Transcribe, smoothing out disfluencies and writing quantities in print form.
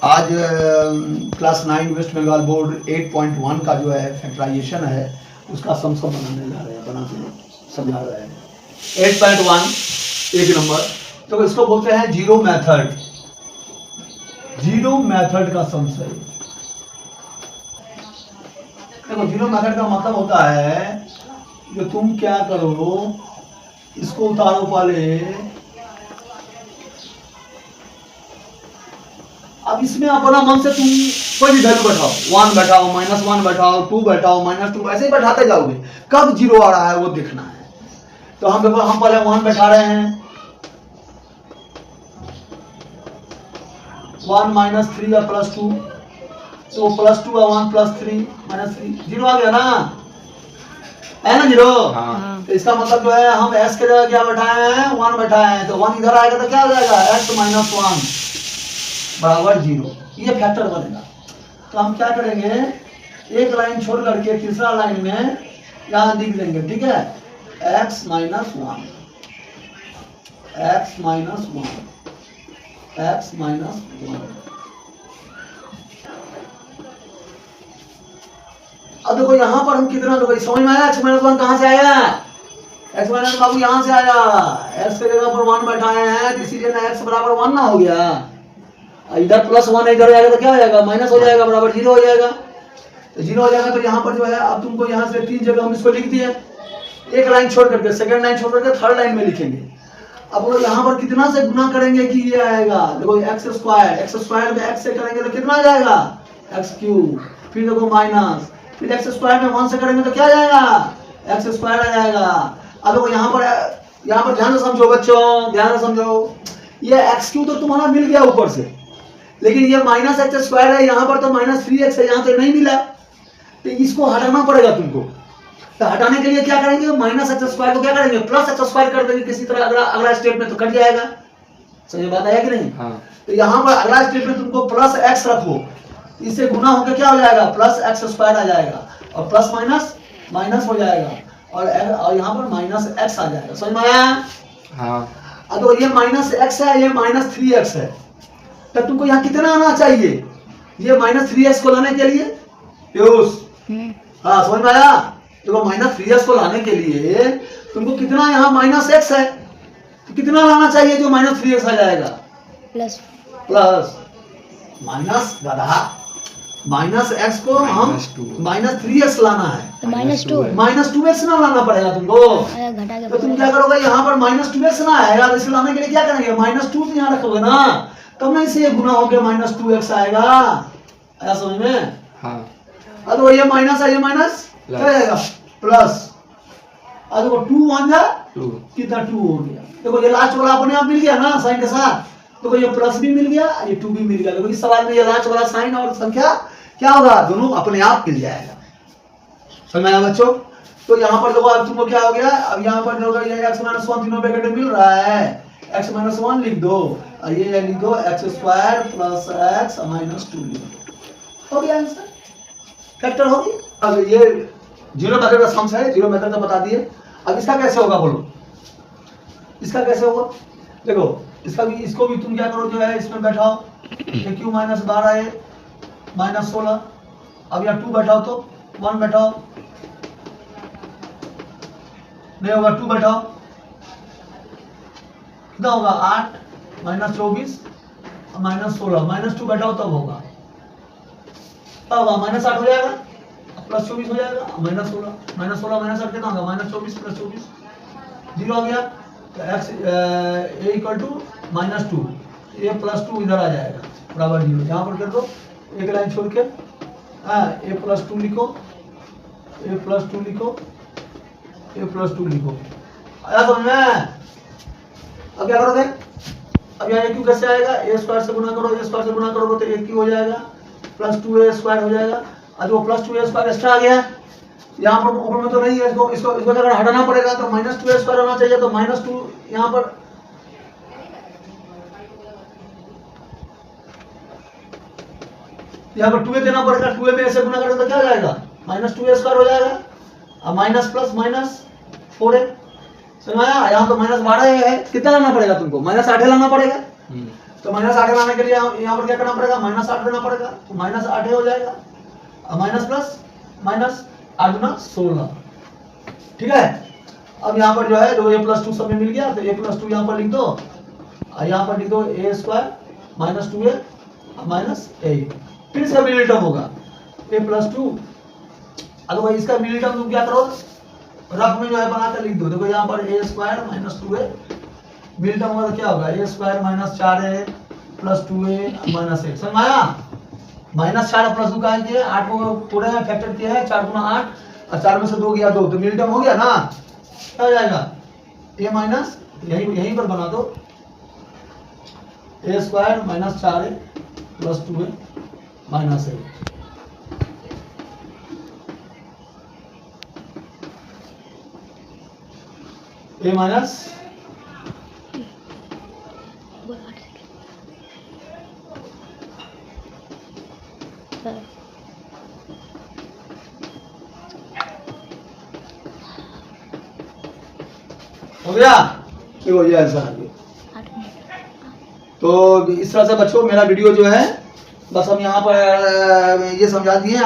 आज class 9 waste Bengal board 8.1 का जो है फैक्टराइजेशन है उसका सम बनाने जा रहे हैं, बनाते समझा रहे हैं। 8.1 एक नंबर, तो इसको बोलते हैं जीरो मेथड। जीरो मेथड का सम है। देखो जीरो मेथड का मतलब होता है कि तुम क्या करो, इसको उतारो पहले, अब इसमें अपना मन से तुम कोई भी वैल्यू बैठाओ, 1 बैठाओ, -1 बैठाओ, 2 बैठाओ, -2, ऐसे ही बैठाते जाओगे। कब जीरो आ रहा है वो देखना है। तो हम देखो, हम पहले 1 बैठा रहे हैं, 1 - 3 या +2, तो +2 या 1 + 3 -3, जीरो आ गया ना, है ना जीरो। हाँ। तो इसका मतलब जो है हम s के जगह क्या बैठाए हैं, 1 बैठाए हैं, तो 1 इधर आएगा तो क्या हो जाएगा, x - 1 बराबर 0। ये फैक्टर बनेगा। तो हम क्या करेंगे, एक लाइन छोड़ करके तीसरा लाइन में यहां लिख देंगे, ठीक है, x - 1, x - 1, x - 1। अब देखो यहां पर हम कितना, देखो समझ में आया, x - 1 कहां से आया, x - बाबू यहां से आया, x के जगह पर 1 बैठाए हैं, इसीलिए ना x बराबर 1 ना हो गया, इधर +1 इधर आएगा तो क्या हो जाएगा, माइनस हो जाएगा, बराबर 0 हो जाएगा। तो 0 हो जाएगा। तो यहाँ पर जो है अब तुमको यहाँ से 3 जगह हम इसको लिख दिए, एक लाइन छोड़ करके, सेकंड लाइन छोड़ करके थर्ड लाइन में लिखेंगे। अब वो यहाँ पर कितना से गुना करेंगे कि ये आएगा, देखो x² में x से करेंगे तो कितना आ जाएगा, x³, फिर देखो माइनस, फिर x² में 1 से करेंगे तो क्या आ जाएगा, x² आ जाएगा। अब देखो यहाँ पर ध्यान से समझो बच्चों, ध्यान से समझो, ये x³ तो तुम्हारा मिल गया ऊपर से, लेकिन ये -x² है, यहाँ पर तो -3x है, यहाँ तो नहीं मिला, तो इसको हटाना पड़ेगा तुमको। तो हटाने के लिए क्या करेंगे, -x² को क्या करेंगे, +x² कर देंगे किसी तरह, अगला स्टेप में तो कट जाएगा। समझ बात आया कि नहीं। हाँ। तो यहाँ पर अगला स्टेप में तुमको +x रखो, इससे गुना होकर क्या हो जाएगा, +x² आ जाएगा, और प्लस माइनस हो जाएगा, और यहाँ पर -x आ जाएगा। समझ में आया। हाँ। तो ये -x है, ये -3x है, तो तुमको यहाँ कितना आना चाहिए, ये -3x को लाने के लिए, हाँ समझ में आया। देखो -3x को लाने के लिए तुमको कितना, यहाँ -x है, तो कितना लाना चाहिए जो -3x आ जाएगा, प्लस -x को हम -3x लाना है, तो -2x ना लाना पड़ेगा तुमको। तो तुम क्या करोगे, यहाँ पर -2x ना आएगा, तो इसे लाने के लिए क्या करेंगे, -2 यहाँ रखोगे ना, तब नहीं से गुना होकर -2x आएगा। आया समझ में। हाँ। अब तो ये माइनस है, ये माइनस क्या आएगा, प्लस। अब देखो 2 1 जा 2, कितना 2 हो गया। देखो ये लास्ट वाला अपने आप मिल गया ना साइन के साथ, तो ये प्लस भी मिल गया, ये 2 भी मिल गया। देखो इस सवाल में ये लास्ट वाला साइन और संख्या क्या होगा, दोनों अपने आप मिल जाएगा। समझ में आया बच्चों। तो यहाँ पर देखो अब तुमको क्या हो गया, अब यहाँ पर जो ये x - 1 तीनों ब्रैकेट में मिल रहा है, x - 1 लिख दो, और ये लिख दो x² + x - 2 लिख दो, हो गया आंसर, फैक्टर हो गई। अब ये जीरो मेथड का सम है, जीरो मेथड तो बता दिए। अब इसका कैसे होगा बोलो, इसका कैसे होगा, देखो इसका भी, इसको भी तुम क्या करो, जो है इसमें बैठाओ, q - 12 है -16, अब यहाँ 2 बैठाओ तो 1 बैठाओ, नहीं होगा 2 बैठाओ, कितना होगा 8 -24 -16, -2 बैठाओ तब होगा, -8 हो जाएगा, +24 हो जाएगा, -16 -8 कितना होगा, -24 + 24 0 हो गया। तो x = -2, ये +2 इधर आ जाएगा, बराबर 0। यहाँ पर कर दो, एक लाइन छोड़ के, a + 2 लिखो, a + 2 लिखो, a + 2 लिखो। आया समझ में। अब क्या करोगे, अब यहाँ q कैसे आएगा, a² से गुना करो, a² से गुना करोगे तो aq हो जाएगा, +2a² हो जाएगा। आज वो +2a² एक्स्ट्रा आ गया, यहाँ पर ऊपर में तो नहीं है, इसको अगर हटाना पड़ेगा तो -2a² होना चाहिए, तो -2 यहाँ पर, यहाँ पर 2a देना पड़ेगा, 2a में ऐसे गुना करेंगे तो क्या हो जाएगा, -2a² हो जाएगा, और माइनस प्लस -4a। समझ आया। यहाँ तो -12 है, कितना लाना पड़ेगा तुमको, -8 लाना पड़ेगा। तो -8 लाने के लिए यहाँ पर क्या करना पड़ेगा, -8 देना पड़ेगा, तो -8 हो जाएगा, माइनस प्लस माइनस 8 गुना 16, ठीक है। अब यहाँ पर जो है जो a+2 सब में मिल गया, तो a+2 यहाँ पर लिख दो, और यहाँ पर लिख दो a² - 2a -8, फिर इसका मिली टर्म होगा a+2। अदरवाइज इसका मिली टर्म तुम क्या करो, रफ में जो है बनाकर लिख दो। देखो यहाँ पर a² - 2a मिली टर्म होगा तो क्या होगा, a² - 4a + 2a - 8, समझ आया। -4 + 2 का किया 8 को पूरे फैक्टर किया है, 4 गुना 8 और 4 में से 2 गया 2, तो मिली टर्म हो गया ना, क्या हो जाएगा a माइनस, यहीं पर बना दो a² - 4a + 2a - 8। a minus हो गया, ये हो गया आंसर आ गया। तो इस तरह से बच्चों मेरा वीडियो जो है बस हम यहाँ पर ये समझा दिए।